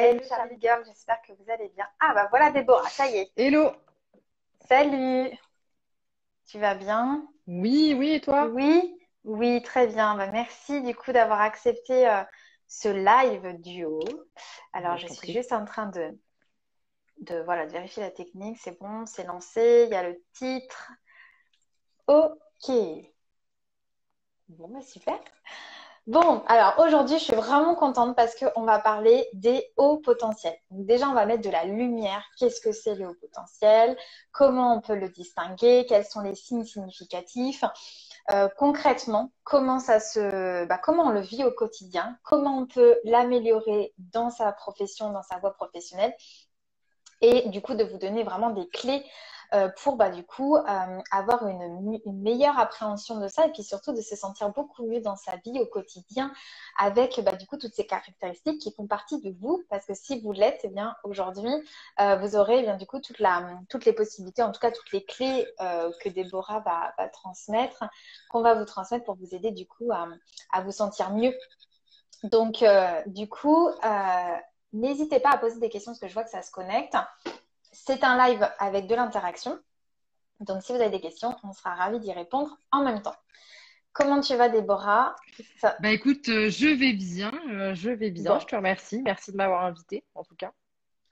Hello Charlie Girl, j'espère que vous allez bien. Ah bah voilà Déborah, ça y est. Hello! Salut, tu vas bien? Oui, oui, et toi? Oui, oui, très bien. Bah, merci du coup d'avoir accepté ce live duo. Alors Bah, je je t'en suis prie. juste en train voilà, de vérifier la technique, c'est bon, c'est lancé, il y a le titre. Ok, bon bah super. Bon, alors aujourd'hui, je suis vraiment contente parce qu'on va parler des hauts potentiels. Donc déjà, on va mettre de la lumière. Qu'est-ce que c'est le haut potentiel? Comment on peut le distinguer? Quels sont les signes significatifs? Concrètement, comment on le vit au quotidien? Comment on peut l'améliorer dans sa profession, dans sa voie professionnelle? Et du coup, de vous donner vraiment des clés pour du coup avoir une meilleure appréhension de ça et puis surtout de se sentir beaucoup mieux dans sa vie au quotidien avec du coup toutes ces caractéristiques qui font partie de vous parce que si vous l'êtes, eh bien aujourd'hui vous aurez eh bien du coup toutes les possibilités, en tout cas toutes les clés que Déborah va transmettre, qu'on va vous transmettre pour vous aider du coup à vous sentir mieux. Donc du coup n'hésitez pas à poser des questions parce que je vois que ça se connecte. C'est un live avec de l'interaction. Donc, si vous avez des questions, on sera ravis d'y répondre en même temps. Comment tu vas, Déborah? Ça- Bah écoute, je vais bien, je Bon, te remercie. Merci de m'avoir invité, en tout cas.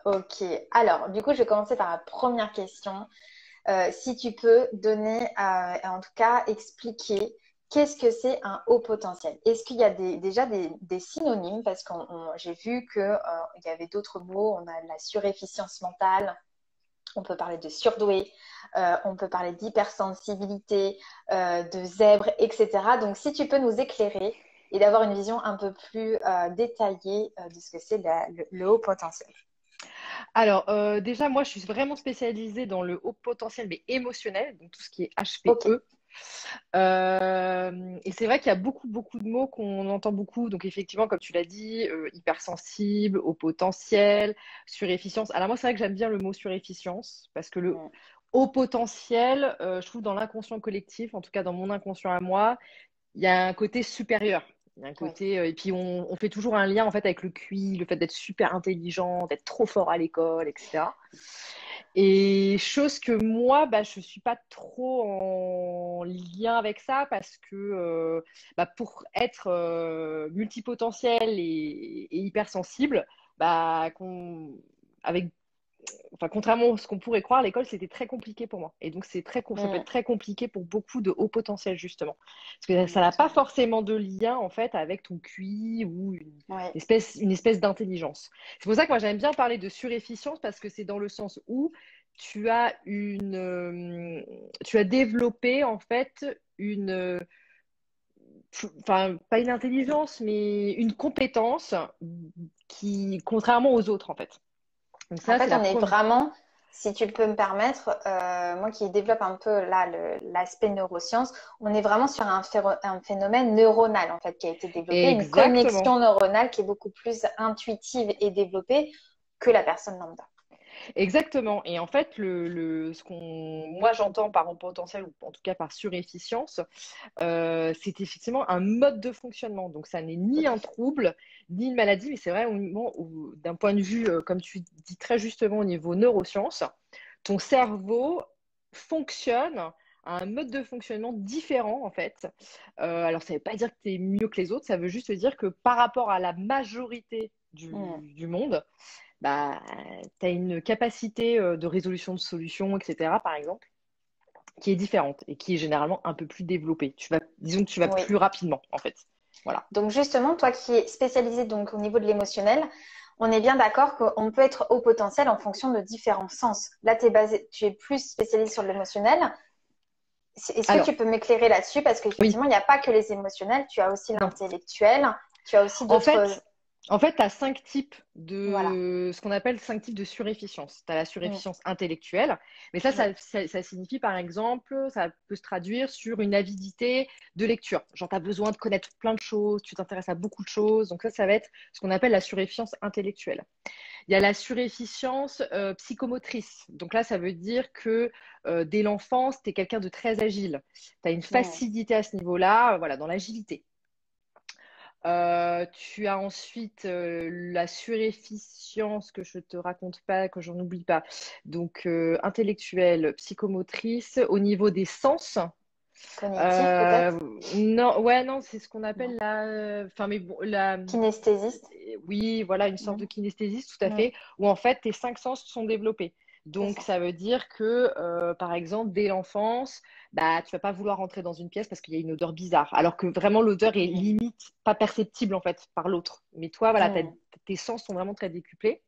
ok. Alors, du coup, je vais commencer par la première question. Si tu peux donner, en tout cas, expliquer qu'est-ce que c'est un haut potentiel? Est-ce qu'il y a déjà des synonymes? Parce que j'ai vu qu'il y avait d'autres mots. On a la surefficience mentale. On peut parler de surdoué, on peut parler d'hypersensibilité, de zèbre, etc. Donc, si tu peux nous éclairer et d'avoir une vision un peu plus détaillée de ce que c'est le haut potentiel. Alors, déjà, moi, je suis vraiment spécialisée dans le haut potentiel, mais émotionnel, donc tout ce qui est Ok. HPE. Et c'est vrai qu'il y a beaucoup, beaucoup de mots qu'on entend beaucoup. Donc, effectivement, comme tu l'as dit, hypersensible, haut potentiel, surefficience. Alors, moi, c'est vrai que j'aime bien le mot surefficience parce que le Mm. haut potentiel, je trouve dans l'inconscient collectif, en tout cas dans mon inconscient à moi, il y a un côté supérieur. Il y a un Oui. côté, et puis on fait toujours un lien en fait avec le QI, le fait d'être super intelligent, d'être trop fort à l'école, etc. Et chose que moi, je suis pas trop en lien avec ça parce que pour être multipotentiel et hypersensible, avec contrairement à ce qu'on pourrait croire, l'école, c'était très compliqué pour moi. Et donc, ça peut être Mm. très compliqué pour beaucoup de hauts potentiels, justement. Parce que ça n'a pas Exactement. forcément de lien, en fait, avec ton QI ou Oui. une espèce d'intelligence. C'est pour ça que moi, j'aime bien parler de surefficience parce que c'est dans le sens où tu as développé, en fait, pas une intelligence, mais une compétence qui, contrairement aux autres, en fait. Donc En ça, c'est fait, la on est première. vraiment, si tu peux me permettre, moi qui développe un peu là l'aspect neurosciences, on est vraiment sur un phénomène neuronal en fait qui a été développé, une Exactement. connexion neuronale qui est beaucoup plus intuitive et développée que la personne lambda. Exactement. Et en fait, moi j'entends par haut potentiel, ou en tout cas par surefficience, c'est effectivement un mode de fonctionnement. Donc ça n'est Tout ni à un fait. trouble, ni une maladie, mais c'est vrai, d'un point de vue, comme tu dis très justement au niveau neurosciences, ton cerveau fonctionne à un mode de fonctionnement différent en fait. Alors ça ne veut pas dire que tu es mieux que les autres, ça veut juste dire que par rapport à la majorité Mm. du monde, tu as une capacité de résolution de solutions, etc., par exemple, qui est différente et qui est généralement un peu plus développée. Disons que tu vas Oui. plus rapidement, en fait. Voilà. Donc justement, toi qui es spécialisé donc au niveau de l'émotionnel, on est bien d'accord qu'on peut être au potentiel en fonction de différents sens. Là, tu es plus spécialisé sur l'émotionnel. Est-ce que Alors, tu peux m'éclairer là-dessus? Parce oui, qu'effectivement, il n'y a pas que les émotionnels, tu as aussi non. l'intellectuel, tu as aussi En d'autres. fait, tu as Voilà. ce qu'on appelle 5 types de surefficience. Tu as la Mm, surefficience intellectuelle, mais ça, oui. ça signifie par exemple, ça peut se traduire sur une avidité de lecture. Genre, tu as besoin de connaître plein de choses, tu t'intéresses à beaucoup de choses. Donc ça va être ce qu'on appelle la surefficience intellectuelle. Il y a la surefficience psychomotrice. Donc là, ça veut dire que dès l'enfance, tu es quelqu'un de très agile. Tu as une Mm, facilité à ce niveau-là, voilà, dans l'agilité. Tu as ensuite la surefficience que je te raconte pas, que j'en oublie pas. Donc, intellectuelle, psychomotrice, au niveau des sens. Cognitif, Euh, peut-être? non, ouais, non, c'est ce qu'on appelle Non. la. Enfin, mais bon, Kinesthésiste? oui, voilà, une sorte de Mm. kinesthésie, tout à Mm. fait, où en fait tes cinq sens sont développés. C'est Donc, ça. ça veut dire que, par exemple, dès l'enfance, bah, tu vas pas vouloir rentrer dans une pièce parce qu'il y a une odeur bizarre. Alors que vraiment, l'odeur est Mm. limite pas perceptible en fait par l'autre. Mais toi, voilà, Mm. tes sens sont vraiment très décuplés.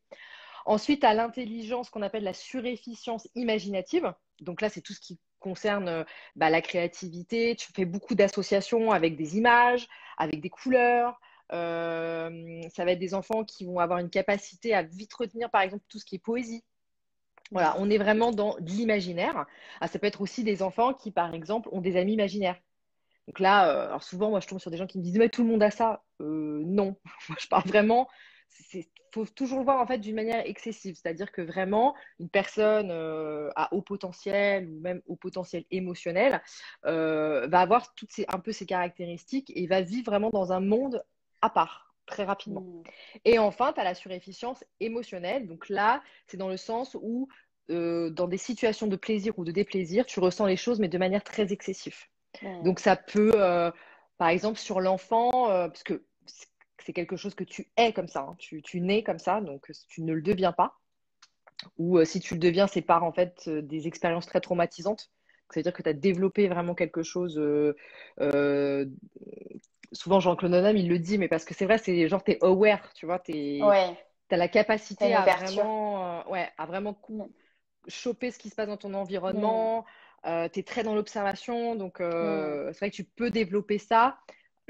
Ensuite, à l'intelligence qu'on appelle la surefficience imaginative. Donc là, c'est tout ce qui concerne bah, la créativité. Tu fais beaucoup d'associations avec des images, avec des couleurs. Ça va être des enfants qui vont avoir une capacité à vite retenir, par exemple, tout ce qui est poésie. Voilà, Mm. on est vraiment dans de l'imaginaire. Ah, ça peut être aussi des enfants qui, par exemple, ont des amis imaginaires. Donc là, alors souvent, moi, je tombe sur des gens qui me disent, mais tout le monde a ça. Non, moi, je parle vraiment. Il faut toujours le voir en fait d'une manière excessive, c'est-à-dire que vraiment une personne à haut potentiel ou même haut potentiel émotionnel va avoir un peu ces caractéristiques et va vivre vraiment dans un monde à part très rapidement. Mm. Et enfin, tu as la surefficience émotionnelle. Donc là, c'est dans le sens où dans des situations de plaisir ou de déplaisir, tu ressens les choses mais de manière très excessive. Mm. Donc ça peut, par exemple, sur l'enfant, parce que c'est quelque chose que tu es comme ça, hein. Tu nais comme ça, donc tu ne le deviens pas. Ou si tu le deviens, c'est par en fait des expériences très traumatisantes. C'est-à-dire que tu as développé vraiment quelque chose. Euh, Souvent, Jean-Claude Van Damme, il le dit, mais parce que c'est vrai, c'est genre, tu es aware, tu vois, tu Ouais, as la t'as capacité une à ouverture. vraiment, ouais, à vraiment Mm. choper ce qui se passe dans ton Mm. environnement. Tu es très dans l'observation, donc Mm. c'est vrai que tu peux développer ça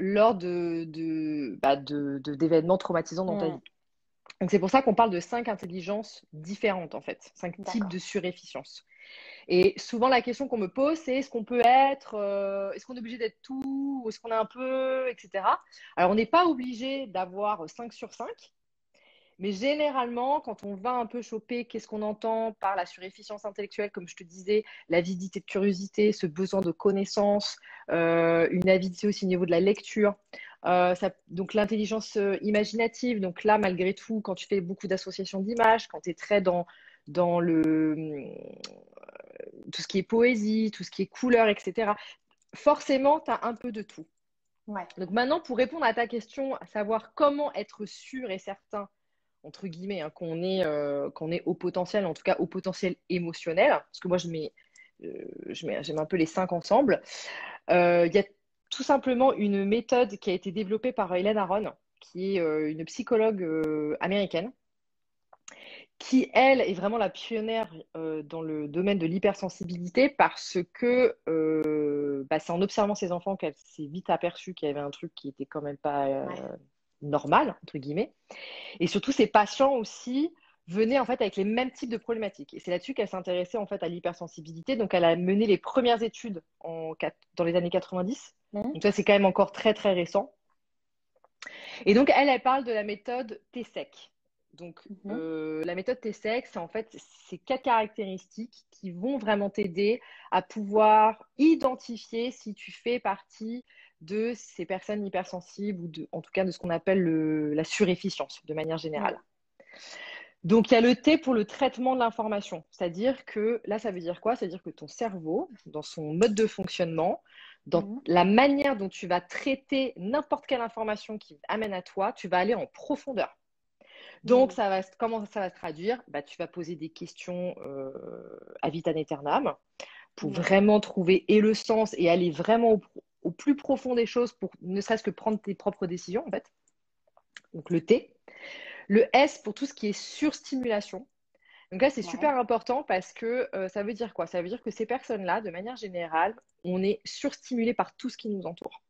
lors d'événements traumatisants dans ta Mm. vie. Donc c'est pour ça qu'on parle de cinq intelligences différentes en fait, cinq types de D'accord. surefficience. Et souvent la question qu'on me pose, c'est est-ce qu'on peut être, est-ce qu'on est obligé d'être tout, ou est-ce qu'on est un peu, etc. Alors on n'est pas obligé d'avoir 5 sur 5, mais généralement, quand on va un peu choper, qu'est-ce qu'on entend par la surefficience intellectuelle, comme je te disais, l'avidité de curiosité, ce besoin de connaissance, une avidité aussi au niveau de la lecture. Donc l'intelligence imaginative, donc là, malgré tout, quand tu fais beaucoup d'associations d'images, quand tu es très dans tout ce qui est poésie, tout ce qui est couleur, etc., forcément, tu as un peu de tout. Ouais. Donc maintenant, pour répondre à ta question, à savoir comment être sûr et certain entre guillemets, hein, qu'on est au potentiel, en tout cas au potentiel émotionnel, parce que moi j'aime un peu les cinq ensemble. Il y a tout simplement une méthode qui a été développée par Hélène Aron, qui est une psychologue américaine, qui elle est vraiment la pionnière dans le domaine de l'hypersensibilité parce que bah, c'est en observant ses enfants qu'elle s'est vite aperçue qu'il y avait un truc qui était quand même pas Ouais. normal, entre guillemets. Et surtout, ces patients aussi venaient en fait avec les mêmes types de problématiques. Et c'est là-dessus qu'elle s'intéressait en fait à l'hypersensibilité. Donc, elle a mené les premières études dans les années 90. Mm. Donc, ça, c'est quand même encore très, très récent. Et donc, elle parle de la méthode TSEC. Donc, Mhm. la méthode TSEC, c'est en fait ces quatre caractéristiques qui vont vraiment t'aider à pouvoir identifier si tu fais partie de ces personnes hypersensibles ou en tout cas de ce qu'on appelle la surefficience de manière Mm. générale. Donc, il y a le T pour le traitement de l'information. C'est-à-dire que, là, ça veut dire quoi? C'est-à-dire que ton cerveau, dans son mode de fonctionnement, dans Mm. la manière dont tu vas traiter n'importe quelle information qui amène à toi, tu vas aller en profondeur. Donc, Mm. comment ça va se traduire? Bah, tu vas poser des questions ad vitam aeternam pour Mm. vraiment trouver et le sens et aller vraiment au plus profond des choses pour ne serait-ce que prendre tes propres décisions, en fait. Donc, le T. Le S pour tout ce qui est surstimulation. Donc là, c'est Ouais. super important parce que ça veut dire quoi? Ça veut dire que ces personnes-là, de manière générale, on est surstimulé par tout ce qui nous entoure.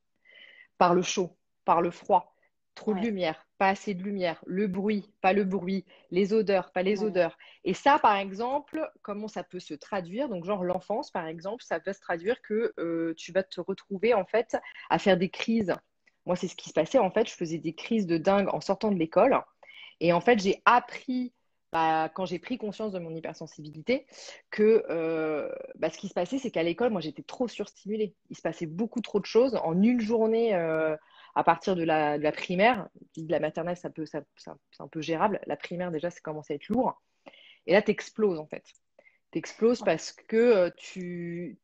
Par le chaud, par le froid, trop de Ouais. lumière, pas assez de lumière, le bruit, pas le bruit, les odeurs, pas les Mm. odeurs. Et ça, par exemple, comment ça peut se traduire? Donc, genre l'enfance, par exemple, ça peut se traduire que tu vas te retrouver en fait à faire des crises. Moi, c'est ce qui se passait en fait. Je faisais des crises de dingue en sortant de l'école. Et en fait, j'ai appris, bah, quand j'ai pris conscience de mon hypersensibilité, que bah, ce qui se passait, c'est qu'à l'école, moi, j'étais trop surstimulée. Il se passait beaucoup trop de choses. En une journée à partir de la primaire. De la maternelle, c'est un peu gérable. La primaire, déjà, ça commence à être lourd. Et là, tu exploses, en fait. Tu exploses parce que tu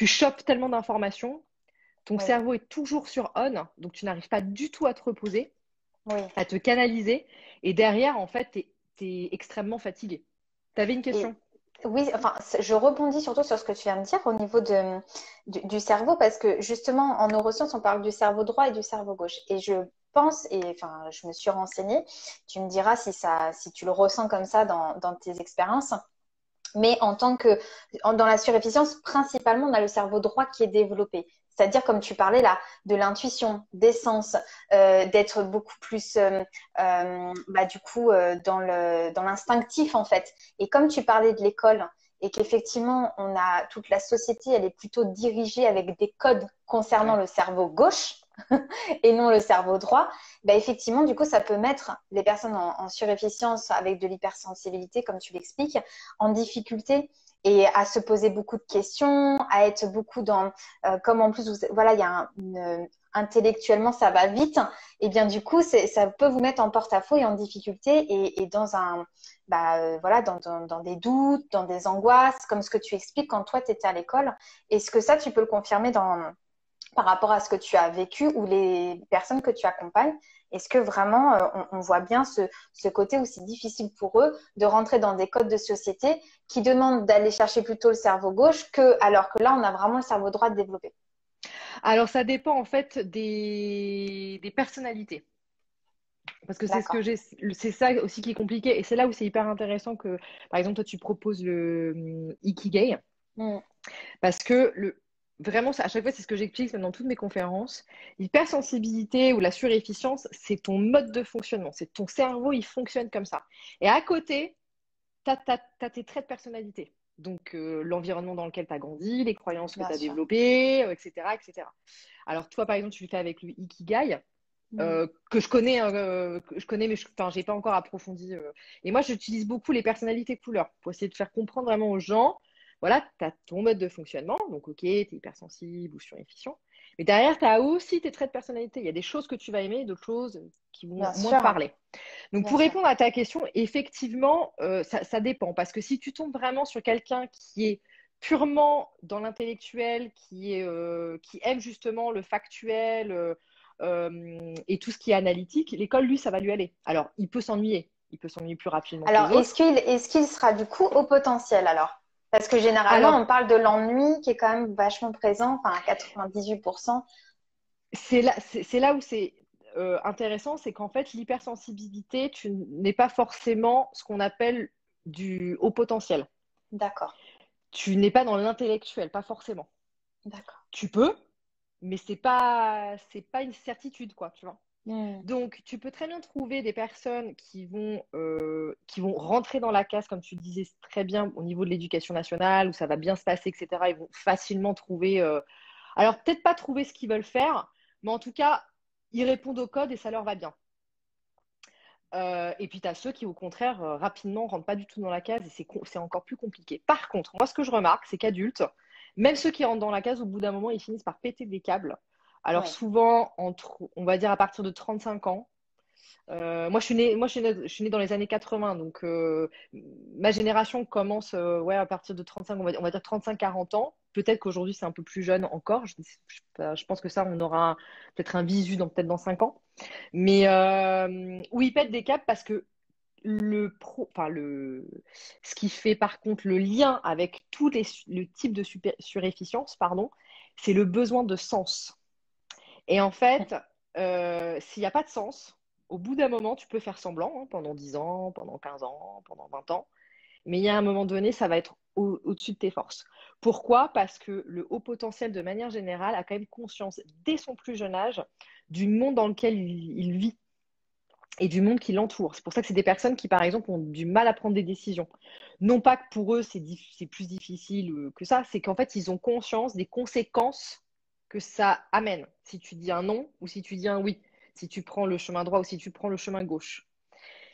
chopes tellement d'informations. Ton Oui, cerveau est toujours sur on, donc tu n'arrives pas du tout à te reposer, oui. à te canaliser. Et derrière, en fait, tu es extrêmement fatigué. Tu avais une Et question? oui, enfin, je rebondis surtout sur ce que tu viens de dire au niveau du cerveau, parce que justement, en neurosciences, on parle du cerveau droit et du cerveau gauche. Et je pense, et enfin, je me suis renseignée, tu me diras si tu le ressens comme ça dans tes expériences. Mais dans la surefficience, principalement, on a le cerveau droit qui est développé. C'est-à-dire, comme tu parlais là, de l'intuition, des sens, d'être beaucoup plus, du coup, dans l'instinctif en fait. Et comme tu parlais de l'école et qu'effectivement, toute la société, elle est plutôt dirigée avec des codes concernant Ouais. le cerveau gauche et non le cerveau droit, bah effectivement, du coup, ça peut mettre les personnes en surefficience avec de l'hypersensibilité, comme tu l'expliques, en difficulté et à se poser beaucoup de questions, à être beaucoup comme en plus, voilà, il y a intellectuellement, ça va vite, et bien du coup, ça peut vous mettre en porte-à-faux et en difficulté et voilà, dans des doutes, dans des angoisses, comme ce que tu expliques quand toi, tu étais à l'école. Est-ce que ça, tu peux le confirmer par rapport à ce que tu as vécu ou les personnes que tu accompagnes? Est-ce que vraiment on voit bien ce côté où c'est difficile pour eux de rentrer dans des codes de société qui demandent d'aller chercher plutôt le cerveau gauche alors que là on a vraiment le cerveau droit développé? Alors, ça dépend en fait des personnalités. Parce que D'accord. c'est ça aussi qui est compliqué. Et c'est là où c'est hyper intéressant que, par exemple, toi, tu proposes le Ikigai. Mm. Parce que vraiment, à chaque fois, c'est ce que j'explique même dans toutes mes conférences. L'hypersensibilité ou la surefficience, c'est ton mode de fonctionnement. C'est ton cerveau, il fonctionne comme ça. Et à côté, tu as tes traits de personnalité. Donc, l'environnement dans lequel tu as grandi, les croyances que Bien tu as sûr. développées, etc., etc. Alors, toi, par exemple, tu le fais avec le Ikigai, Mm. que je connais, hein, mais enfin, j'ai pas encore approfondi. Et moi, j'utilise beaucoup les personnalités couleurs pour essayer de faire comprendre vraiment aux gens. Voilà, tu as ton mode de fonctionnement, donc ok, tu es hypersensible ou surefficient. Mais derrière, tu as aussi tes traits de personnalité. Il y a des choses que tu vas aimer et d'autres choses qui vont Bien moins te sûr. parler. Donc, Bien pour sûr. répondre à ta question, effectivement, ça dépend. Parce que si tu tombes vraiment sur quelqu'un qui est purement dans l'intellectuel, qui aime justement le factuel et tout ce qui est analytique, l'école, lui, ça va lui aller. Alors, il peut s'ennuyer. Il peut s'ennuyer plus rapidement que Alors, les autres. est-ce qu'il sera du coup au potentiel alors? Parce que généralement, Alors, on parle de l'ennui qui est quand même vachement présent, enfin à 98%. c'est là où c'est intéressant, c'est qu'en fait, l'hypersensibilité, tu n'es pas forcément ce qu'on appelle du haut potentiel. D'accord. Tu n'es pas dans l'intellectuel, pas forcément. D'accord. Tu peux, mais c'est pas une certitude, quoi, tu vois. Mm. Donc, tu peux très bien trouver des personnes qui vont rentrer dans la case, comme tu disais très bien, au niveau de l'éducation nationale, où ça va bien se passer, etc. Ils vont facilement trouver. Alors, peut-être pas trouver ce qu'ils veulent faire, mais en tout cas, ils répondent au code et ça leur va bien. Et puis, tu as ceux qui, au contraire, rapidement, rentrent pas du tout dans la case et c'est encore plus compliqué. Par contre, moi, ce que je remarque, c'est qu'adultes, même ceux qui rentrent dans la case, au bout d'un moment, ils finissent par péter des câbles. Alors, Oui. souvent, on va dire à partir de 35 ans. Je suis née dans les années 80, donc ma génération commence ouais, à partir de 35, on va dire 35-40 ans. Peut-être qu'aujourd'hui, c'est un peu plus jeune encore. Je pense que ça, on aura peut-être un visu peut-être dans 5 ans. Mais où ils pètent des câbles parce que ce qui fait par contre le lien avec le type de surefficience, pardon, c'est le besoin de sens. Et en fait, s'il n'y a pas de sens, au bout d'un moment, tu peux faire semblant pendant 10 ans, pendant 15 ans, pendant 20 ans. Mais il y a un moment donné, ça va être au-dessus de tes forces. Pourquoi? Parce que le haut potentiel, de manière générale, a quand même conscience, dès son plus jeune âge, du monde dans lequel il vit et du monde qui l'entoure. C'est pour ça que c'est des personnes qui, par exemple, ont du mal à prendre des décisions. Non pas que pour eux, c'est plus difficile que ça, c'est qu'en fait, ils ont conscience des conséquences que ça amène. Si tu dis un non ou si tu dis un oui. Si tu prends le chemin droit ou si tu prends le chemin gauche.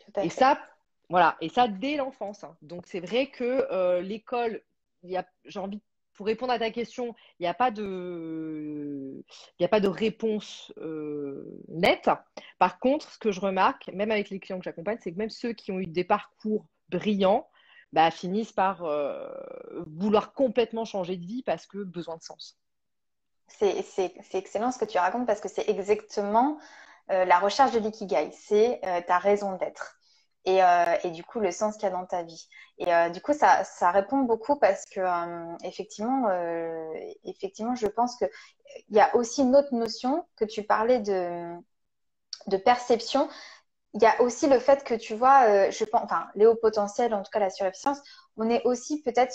Tout à Et fait. ça, voilà, et ça dès l'enfance. Donc c'est vrai que l'école, j'ai envie de pour répondre à ta question, il y a pas de réponse nette. Par contre, ce que je remarque, même avec les clients que j'accompagne, c'est que même ceux qui ont eu des parcours brillants, bah, finissent par vouloir complètement changer de vie parce que besoin de sens. C'est excellent ce que tu racontes parce que c'est exactement la recherche de l'ikigai. C'est ta raison d'être. Et du coup, le sens qu'il y a dans ta vie. Et du coup, ça répond beaucoup parce que effectivement, je pense qu'il y a aussi une autre notion que tu parlais de perception. Il y a aussi le fait que tu vois, je pense, enfin, les hauts potentiels, en tout cas la surefficience, on est aussi peut-être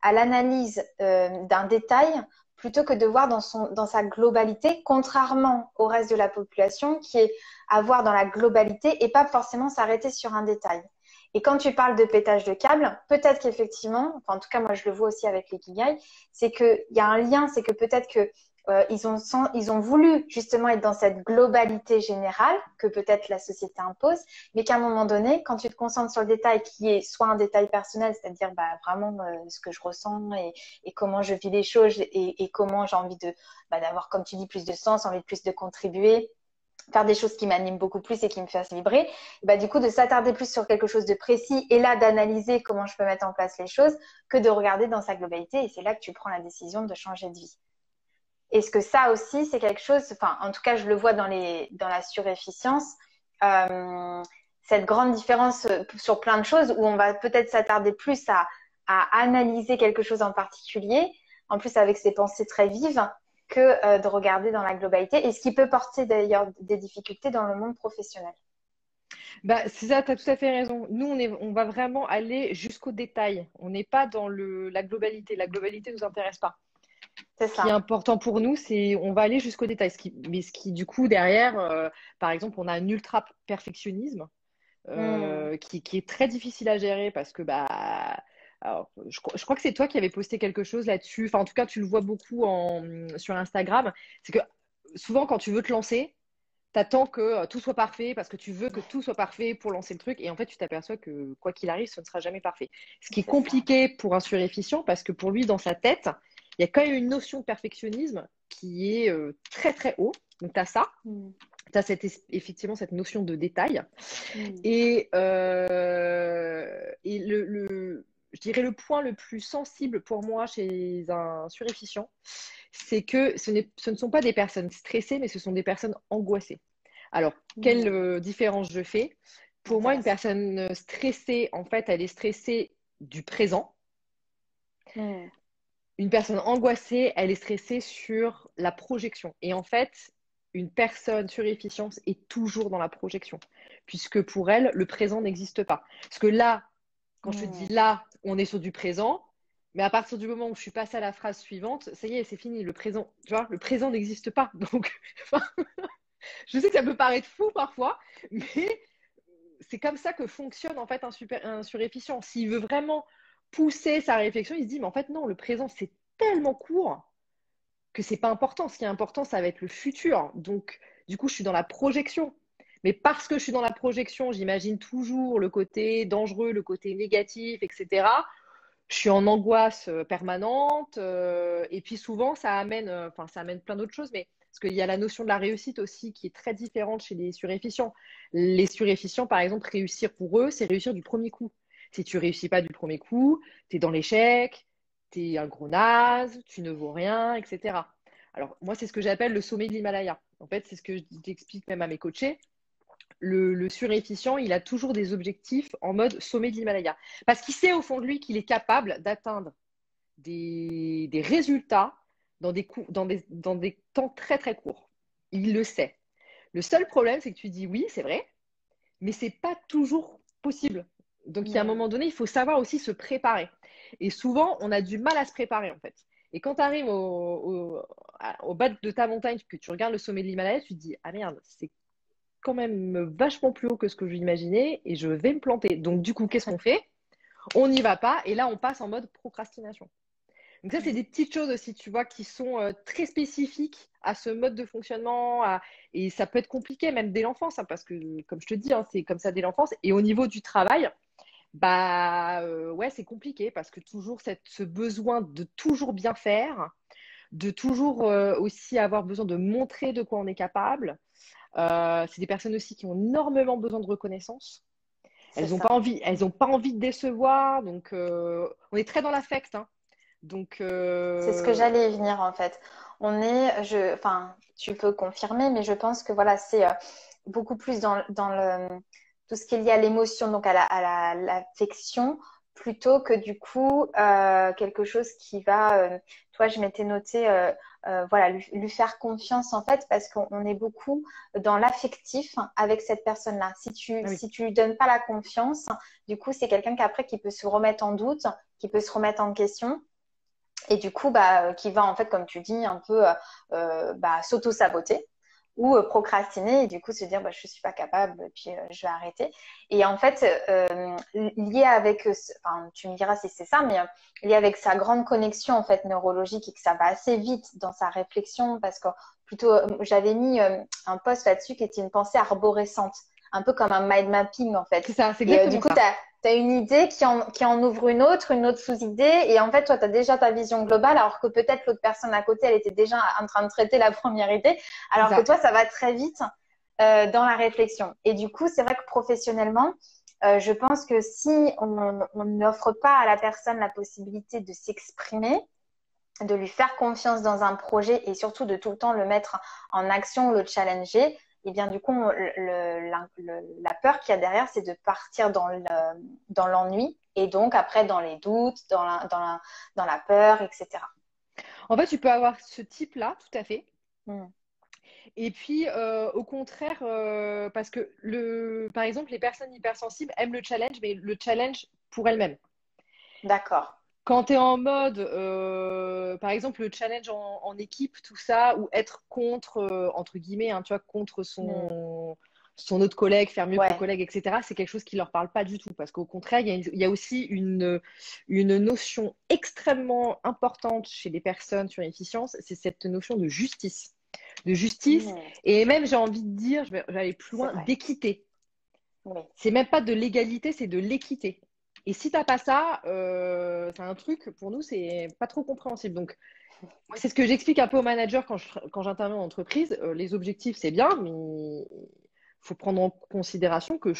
à l'analyse d'un détail plutôt que de voir dans sa globalité, contrairement au reste de la population qui est à voir dans la globalité et pas forcément s'arrêter sur un détail. Et quand tu parles de pétage de câble, peut-être qu'effectivement, enfin, en tout cas moi je le vois aussi avec l'ikigai, c'est qu'il y a un lien, c'est que peut-être que ils ont voulu justement être dans cette globalité générale que peut-être la société impose, mais qu'à un moment donné, quand tu te concentres sur le détail qui est soit un détail personnel, c'est-à-dire bah, vraiment ce que je ressens et comment je vis les choses et comment j'ai envie d'avoir, comme tu dis, plus de sens, envie de plus de contribuer, faire des choses qui m'animent beaucoup plus et qui me fassent vibrer, bah, du coup de s'attarder plus sur quelque chose de précis et là d'analyser comment je peux mettre en place les choses que de regarder dans sa globalité et c'est là que tu prends la décision de changer de vie. Est-ce que ça aussi, c'est quelque chose, enfin, en tout cas, je le vois dans la surefficience, euh, cette grande différence sur plein de choses où on va peut-être s'attarder plus à analyser quelque chose en particulier, en plus avec ses pensées très vives, que de regarder dans la globalité, et ce qui peut porter d'ailleurs des difficultés dans le monde professionnel. Bah, c'est ça, tu as tout à fait raison. Nous, on va vraiment aller jusqu'au détail. On n'est pas dans la globalité. La globalité ne nous intéresse pas. C'est Ce qui est ça. important pour nous, c'est on va aller jusqu'au détail. Mais ce qui, du coup, derrière, par exemple, on a un ultra perfectionnisme Hmm. qui est très difficile à gérer parce que bah, alors, je crois que c'est toi qui avais posté quelque chose là-dessus. Enfin, en tout cas, tu le vois beaucoup sur Instagram. C'est que souvent, quand tu veux te lancer, t'attends que tout soit parfait parce que tu veux que tout soit parfait pour lancer le truc. Et en fait, tu t'aperçois que quoi qu'il arrive, ce ne sera jamais parfait. Ce qui est C'est ça. compliqué pour un surefficient parce que pour lui, dans sa tête, il y a quand même une notion de perfectionnisme qui est très très haut. Donc, tu as ça. Hmm. Tu as effectivement cette notion de détail. Hmm. Et je dirais le point le plus sensible pour moi chez un surefficient, c'est que ce ne sont pas des personnes stressées, mais ce sont des personnes angoissées. Alors, quelle Hmm. différence je fais? Pour moi, une Intéressant. personne stressée, en fait, elle est stressée du présent. Hmm. Une personne angoissée, elle est stressée sur la projection. Et en fait, une personne surefficiente est toujours dans la projection, puisque pour elle, le présent n'existe pas. Parce que là, quand je te dis Hmm. là, on est sur du présent, mais à partir du moment où je suis passée à la phrase suivante, ça y est, c'est fini, le présent, tu vois, le présent n'existe pas. Donc, enfin, je sais que ça peut paraître fou parfois, mais c'est comme ça que fonctionne en fait un surefficient. S'il veut vraiment pousser sa réflexion, il se dit, mais en fait, non, le présent, c'est tellement court que c'est pas important. Ce qui est important, ça va être le futur. Donc, du coup, je suis dans la projection. Mais parce que je suis dans la projection, j'imagine toujours le côté dangereux, le côté négatif, etc. Je suis en angoisse permanente. Et puis souvent, ça amène plein d'autres choses. Mais parce qu'il y a la notion de la réussite aussi qui est très différente chez les surefficients. Les surefficients, par exemple, réussir pour eux, c'est réussir du premier coup. Si tu réussis pas du premier coup, tu es dans l'échec, tu es un gros naze, tu ne vaux rien, etc. Alors, moi, c'est ce que j'appelle le sommet de l'Himalaya. En fait, c'est ce que j'explique même à mes coachés. Le surefficient, il a toujours des objectifs en mode sommet de l'Himalaya. Parce qu'il sait au fond de lui qu'il est capable d'atteindre des résultats dans des temps très très courts. Il le sait. Le seul problème, c'est que tu dis oui, c'est vrai, mais c'est pas toujours possible. Donc, il y a un Hmm. moment donné, il faut savoir aussi se préparer. Et souvent, on a du mal à se préparer, en fait. Et quand tu arrives au bas de ta montagne, que tu regardes le sommet de l'Himalaya, tu te dis, ah merde, c'est quand même vachement plus haut que ce que j'imaginais et je vais me planter. Donc, du coup, qu'est-ce qu'on fait? On n'y va pas et là, on passe en mode procrastination. Donc, ça, c'est Hmm. des petites choses aussi, tu vois, qui sont très spécifiques à ce mode de fonctionnement. Et ça peut être compliqué même dès l'enfance, hein, parce que, comme je te dis, hein, c'est comme ça dès l'enfance. Et au niveau du travail, ouais, c'est compliqué parce que toujours ce besoin de toujours bien faire, de toujours aussi avoir besoin de montrer de quoi on est capable. C'est des personnes aussi qui ont énormément besoin de reconnaissance. C'est ça. Elles ont pas envie de décevoir, donc on est très dans l'affect, hein. Donc C'est ce que j'allais y venir en fait. Enfin, tu peux confirmer, mais je pense que voilà, c'est beaucoup plus dans tout ce qui est lié à l'émotion, donc l'affection, plutôt que du coup quelque chose qui va. Toi, je m'étais noté, voilà, lui faire confiance en fait, parce qu'on est beaucoup dans l'affectif avec cette personne-là. ah oui. Si tu lui donnes pas la confiance, du coup, c'est quelqu'un qu'après qui peut se remettre en doute, qui peut se remettre en question. Et du coup, qui va en fait, comme tu dis, un peu s'auto-saboter ou procrastiner et du coup se dire je suis pas capable et puis je vais arrêter. Et en fait, lié avec, enfin, tu me diras si c'est ça, mais lié avec sa grande connexion en fait neurologique et que ça va assez vite dans sa réflexion parce que plutôt, j'avais mis un post là-dessus qui était une pensée arborescente, un peu comme un mind mapping en fait. C'est ça, c'est Et du exactement coup, ça. t'as une idée qui en ouvre une autre sous-idée, et en fait, toi, tu as déjà ta vision globale, alors que peut-être l'autre personne à côté, elle était déjà en train de traiter la première idée, C'est alors que ça. toi, ça va très vite dans la réflexion. Et du coup, c'est vrai que professionnellement, je pense que si on n'offre pas à la personne la possibilité de s'exprimer, de lui faire confiance dans un projet et surtout de tout le temps le mettre en action, le challenger, et bien du coup, la peur qu'il y a derrière, c'est de partir dans l'ennui et donc après dans les doutes, dans la peur, etc. En fait, tu peux avoir ce type-là, tout à fait. Mm. Et puis, au contraire, parce que par exemple, les personnes hypersensibles aiment le challenge, mais le challenge pour elles-mêmes. D'accord. Quand tu es en mode, par exemple, le challenge en équipe, tout ça, ou être contre, entre guillemets, hein, tu vois, contre Mm. son autre collègue, faire mieux que le Ouais, collègue, etc., c'est quelque chose qui leur parle pas du tout. Parce qu'au contraire, il y a aussi une notion extrêmement importante chez les personnes sur l'efficience, c'est cette notion de justice. De justice, mm. et même, j'ai envie de dire, je vais aller plus C'est loin, vrai. d'équité. Oui, C'est même pas de l'égalité, c'est de l'équité. Et si t'as pas ça, c'est un truc pour nous, c'est pas trop compréhensible. Donc, moi, c'est ce que j'explique un peu aux managers quand j'interviens en entreprise. Les objectifs, c'est bien, mais il faut prendre en considération que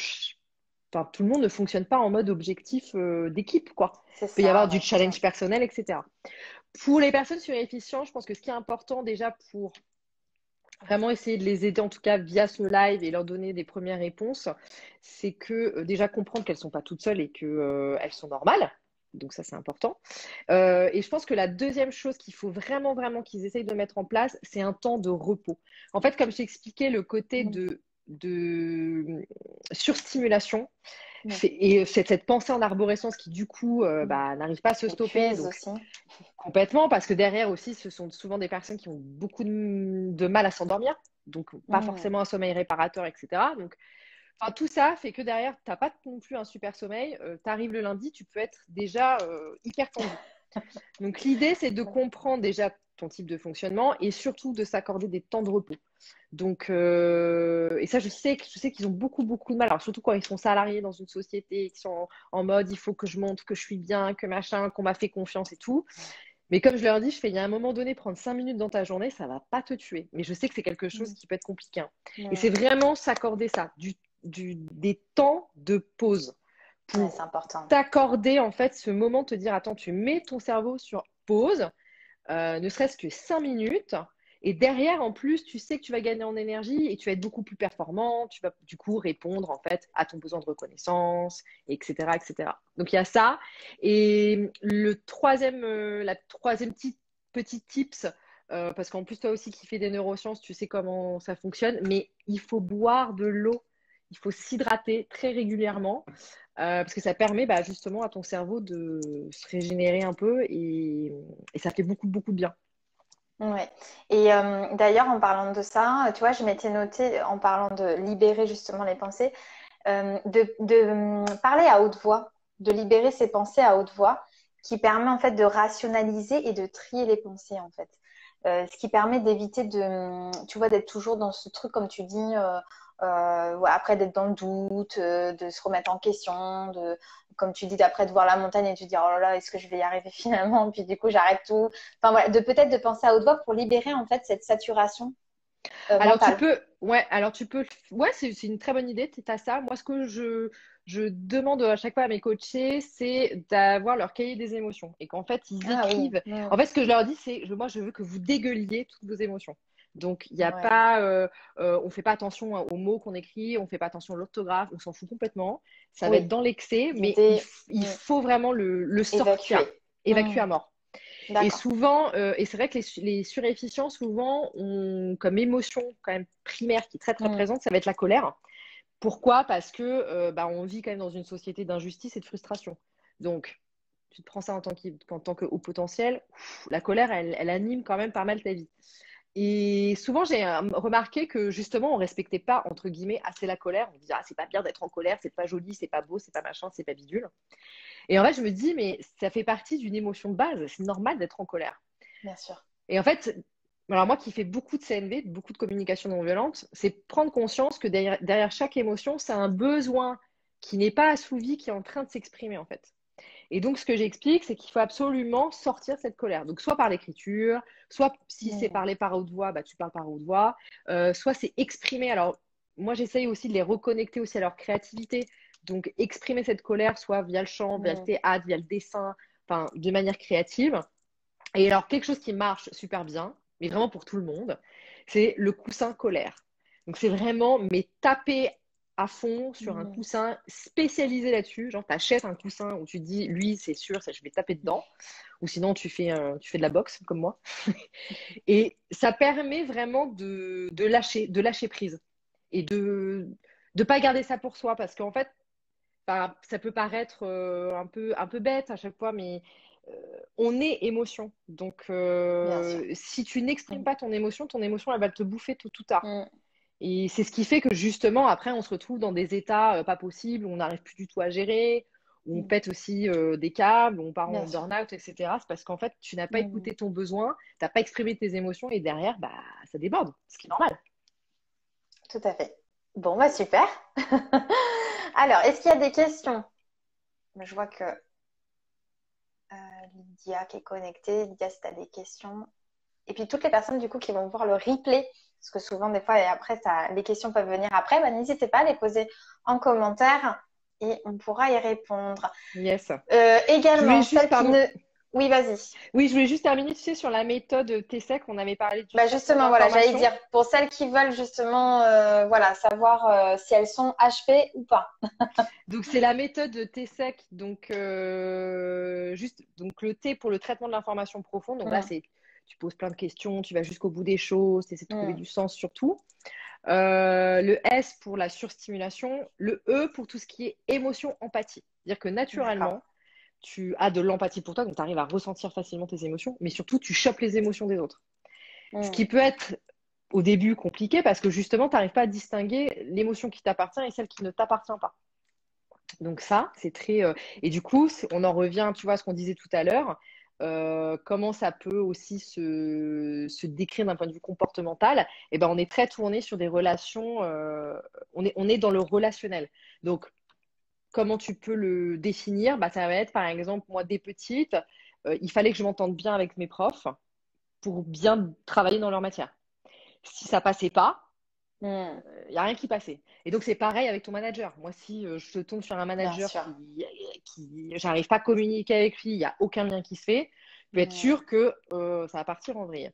enfin, tout le monde ne fonctionne pas en mode objectif d'équipe, quoi. c'est Il peut y avoir ça, du ouais. Mm. challenge personnel, etc. Pour les personnes sur efficient, je pense que ce qui est important déjà pour vraiment essayer de les aider, en tout cas via ce live et leur donner des premières réponses, c'est que déjà comprendre qu'elles ne sont pas toutes seules et qu'elles sont normales. Donc ça, c'est important. Et je pense que la deuxième chose qu'il faut vraiment, vraiment qu'ils essayent de mettre en place, c'est un temps de repos. En fait, comme je t'ai expliqué, le côté Mm. de surstimulation Mm. et cette pensée en arborescence qui, du coup, Mm. n'arrive pas à se stopper. Épuise Donc, aussi. complètement, parce que derrière aussi, ce sont souvent des personnes qui ont beaucoup de mal à s'endormir, donc pas Mm. forcément un sommeil réparateur, etc. Donc, enfin, tout ça fait que derrière, tu n'as pas non plus un super sommeil. Tu arrives le lundi, tu peux être déjà hyper tendu. Donc, l'idée, c'est de comprendre déjà ton type de fonctionnement et surtout de s'accorder des temps de repos. Donc, et ça, je sais qu'ils ont beaucoup, beaucoup de mal. Alors, surtout quand ils sont salariés dans une société, qui sont en mode, il faut que je montre que je suis bien, que machin, qu'on m'a fait confiance et tout. Mais comme je leur dis, il y a un moment donné, prendre 5 minutes dans ta journée, ça va pas te tuer. Mais je sais que c'est quelque chose Mm. qui peut être compliqué, hein. Et c'est Mm. vraiment s'accorder ça, des temps de pause Ouais, c'est pour important. t'accorder en fait ce moment, te dire, attends, tu mets ton cerveau sur pause, ne serait-ce que 5 minutes. Et derrière, en plus, tu sais que tu vas gagner en énergie et tu vas être beaucoup plus performant. Tu vas du coup répondre en fait à ton besoin de reconnaissance, etc., etc. Donc il y a ça. Et la troisième petit tips, parce qu'en plus toi aussi qui fais des neurosciences, tu sais comment ça fonctionne, mais il faut boire de l'eau. Il faut s'hydrater très régulièrement parce que ça permet justement à ton cerveau de se régénérer un peu et ça fait beaucoup, beaucoup de bien. Ouais. Et d'ailleurs, en parlant de ça, tu vois, je m'étais notée, en parlant de libérer justement les pensées, parler à haute voix, de libérer ses pensées à haute voix, qui permet en fait de rationaliser et de trier les pensées en fait. Ce qui permet d'éviter tu vois, d'être toujours dans ce truc, comme tu dis, Ouais, après d'être dans le doute, de se remettre en question, comme tu dis, d'après de voir la montagne et de te dire, oh là là, est-ce que je vais y arriver finalement? Puis du coup, j'arrête tout. Enfin voilà, peut-être de penser à haute voix pour libérer en fait cette saturation Alors tu mentale. peux, ouais, alors tu peux, ouais, c'est une très bonne idée, tu as ça. Moi, ce que je demande à chaque fois à mes coachés, c'est d'avoir leur cahier des émotions et qu'en fait, ils Ah oui. écrivent. En fait, ce que je leur dis, c'est, moi, je veux que vous dégueuliez toutes vos émotions. Donc, il n'y a Ouais. pas, on fait pas attention aux mots qu'on écrit, on fait pas attention à l'orthographe, on s'en fout complètement. Ça va être Oui. dans l'excès, mais L'idée, il faut vraiment le sortir, évacuer. évacuer Hmm. à mort. Et D'accord. souvent, et c'est vrai que les suréfficients, souvent, ont comme émotion quand même primaire qui est très très Hmm. présente, ça va être la colère. Pourquoi? Parce que bah, on vit quand même dans une société d'injustice et de frustration. Donc, tu te prends ça en tant que haut potentiel, la colère, elle anime quand même pas mal ta vie. Et souvent, j'ai remarqué que justement, on respectait pas, entre guillemets, assez la colère. On disait, ah, c'est pas bien d'être en colère, c'est pas joli, c'est pas beau, c'est pas machin, c'est pas bidule. Et en fait, je me dis, mais ça fait partie d'une émotion de base. C'est normal d'être en colère. Bien sûr. Et en fait, alors moi qui fais beaucoup de CNV, beaucoup de communication non violente, c'est prendre conscience que derrière chaque émotion, c'est un besoin qui n'est pas assouvi, qui est en train de s'exprimer en fait. Et donc, ce que j'explique, c'est qu'il faut absolument sortir cette colère. Donc, soit par l'écriture, soit si c'est Hmm. parler par haute voix, bah, tu parles par haute voix, soit c'est exprimer. Alors, moi, j'essaye aussi de les reconnecter aussi à leur créativité. Donc, exprimer cette colère, soit via le chant, via le Hmm. théâtre, via le dessin, enfin, de manière créative. Et alors, quelque chose qui marche super bien, mais vraiment pour tout le monde, c'est le coussin colère. Donc, c'est vraiment, mais taper à fond sur un Hmm. coussin spécialisé là-dessus. Genre, tu achètes un coussin où tu te dis, lui, c'est sûr, ça, je vais taper dedans. Ou sinon, tu fais de la boxe, comme moi. Et ça permet vraiment de lâcher prise. Et de ne pas garder ça pour soi. Parce qu'en fait, bah, ça peut paraître un peu bête à chaque fois, mais euh, on est émotion. Donc, Bien sûr. si tu n'exprimes Hmm. pas ton émotion, elle va te bouffer tôt ou tard. Hmm. Et c'est ce qui fait que justement, après, on se retrouve dans des états pas possibles, où on n'arrive plus du tout à gérer, où on Hmm. pète aussi des câbles, où on part en Bien sûr. burn-out, etc. C'est parce qu'en fait, tu n'as pas Hmm. écouté ton besoin, tu n'as pas exprimé tes émotions, et derrière, bah, ça déborde, ce qui est normal. Tout à fait. Bon, bah super. Alors, est-ce qu'il y a des questions? Je vois que Lydia qui est connectée. Lydia, si tu as des questions. Et puis, toutes les personnes du coup qui vont voir le replay, parce que souvent, des fois, et après, les questions peuvent venir après, bah, n'hésitez pas à les poser en commentaire et on pourra y répondre. Yes. Je voulais Également, juste, celles qui pardon, ne... Oui, vas-y. oui, je voulais juste terminer, tu sais, sur la méthode TSEC, on avait parlé du Bah traitement de justement, voilà, j'allais l'information. dire, pour celles qui veulent justement voilà, savoir si elles sont HP ou pas. Donc, c'est la méthode TSEC, donc juste donc le T pour le traitement de l'information profonde. Donc là, Hmm. c'est tu poses plein de questions, tu vas jusqu'au bout des choses, tu essaies de trouver Hmm. du sens surtout. Le S pour la surstimulation, le E pour tout ce qui est émotion, empathie. C'est-à-dire que D'accord. naturellement, tu as de l'empathie pour toi, donc tu arrives à ressentir facilement tes émotions, mais surtout, tu chopes les émotions des autres. Ce Hmm. qui peut être au début compliqué parce que justement, tu n'arrives pas à distinguer l'émotion qui t'appartient et celle qui ne t'appartient pas. Donc ça, c'est très... Et du coup, on en revient, tu vois, à ce qu'on disait tout à l'heure, comment ça peut aussi se décrire d'un point de vue comportemental. Et ben, on est très tourné sur des relations, on est dans le relationnel. Donc, comment tu peux le définir? Bah, ça va être, par exemple, moi, dès petite, il fallait que je m'entende bien avec mes profs pour bien travailler dans leur matière. Si ça passait pas, Hmm. il n'y a rien qui passait. Et donc, c'est pareil avec ton manager. Moi, si je tombe sur un Bien manager sûr. qui j'arrive pas à communiquer avec lui, il n'y a aucun lien qui se fait, je peux être Hmm. sûr que ça va partir en vrille.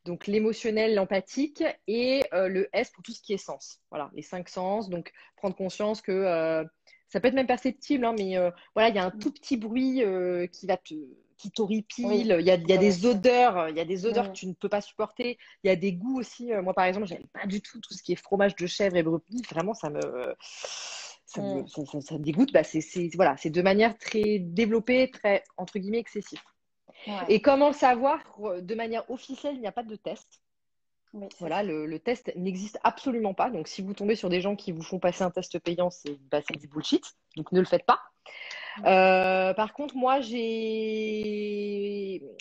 Donc, l'émotionnel, l'empathique et le S pour tout ce qui est sens. Voilà, les cinq sens. Donc, prendre conscience que ça peut être même perceptible, hein, mais voilà, il y a un tout petit bruit qui Oui, t'horripile. Il y a des domicile. odeurs, il y a des odeurs que Hmm. tu ne peux pas supporter. Il y a des goûts aussi. Moi, par exemple, j'aime pas du tout tout ce qui est fromage de chèvre et brebis. Vraiment, Hmm. ça me dégoûte. Bah, voilà, c'est de manière très développée, très entre guillemets excessif. Ouais. Et comment le savoir? De manière officielle, il n'y a pas de test. Oui, c'est Voilà, ça. le test n'existe absolument pas. Donc, si vous tombez sur des gens qui vous font passer un test payant, c'est bah, du bullshit. Donc, ne le faites pas. Hmm. Par contre, moi,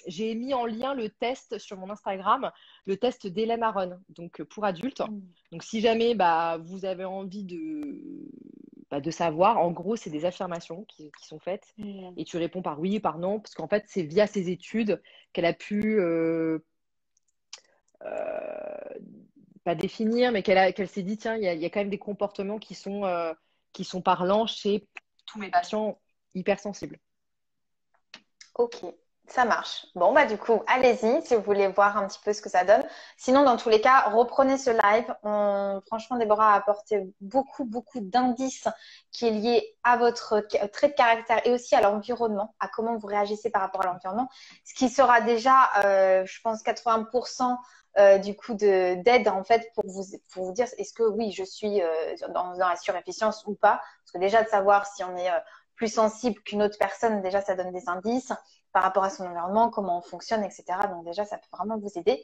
j'ai mis en lien le test sur mon Instagram, le test d'Hélène Aron, donc pour adultes. Donc, si jamais vous avez envie de savoir, en gros, c'est des affirmations qui sont faites Mm. et tu réponds par oui, par non, parce qu'en fait, c'est via ces études qu'elle a pu euh, pas définir, mais qu'elle s'est dit, tiens, il y a quand même des comportements qui sont parlants chez tous mes patients hypersensibles. Ok, ça marche. Bon, bah du coup, allez-y si vous voulez voir un petit peu ce que ça donne. Sinon, dans tous les cas, reprenez ce live. Franchement, Déborah a apporté beaucoup, beaucoup d'indices qui est lié à votre trait de caractère et aussi à l'environnement, à comment vous réagissez par rapport à l'environnement, ce qui sera déjà, je pense, 80% du coup d'aide en fait pour vous dire est-ce que oui, je suis dans la surefficience ou pas. Parce que déjà de savoir si on est plus sensible qu'une autre personne, déjà ça donne des indices par rapport à son environnement, comment on fonctionne, etc. Donc déjà, ça peut vraiment vous aider.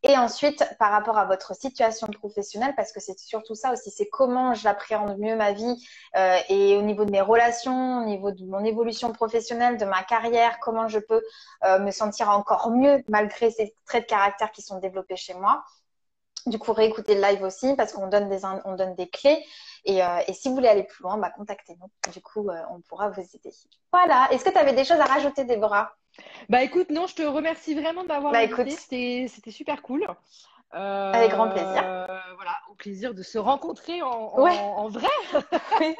Et ensuite, par rapport à votre situation professionnelle, parce que c'est surtout ça aussi, c'est comment j'appréhende mieux ma vie et au niveau de mes relations, au niveau de mon évolution professionnelle, de ma carrière, comment je peux me sentir encore mieux malgré ces traits de caractère qui sont développés chez moi. Du coup, réécoutez le live aussi parce qu'on donne des clés. Et si vous voulez aller plus loin, contactez-nous. Du coup, on pourra vous aider. Voilà. Est-ce que tu avais des choses à rajouter, Déborah? Bah écoute, non, je te remercie vraiment de m'avoir Bah écoute, invité. C'était super cool. avec grand plaisir. Voilà, au plaisir de se rencontrer Ouais, en vrai. oui.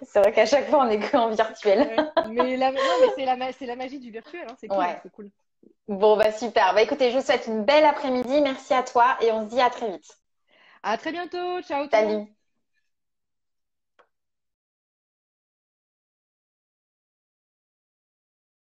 C'est vrai qu'à chaque fois, on est que en virtuel. Ouais. Non, mais c'est la magie du virtuel, hein. C'est cool, Ouais. c'est cool. Bon, bah super. Bah écoutez, je vous souhaite une belle après-midi. Merci à toi et on se dit à très vite. À très bientôt. Ciao tout le monde. Salut.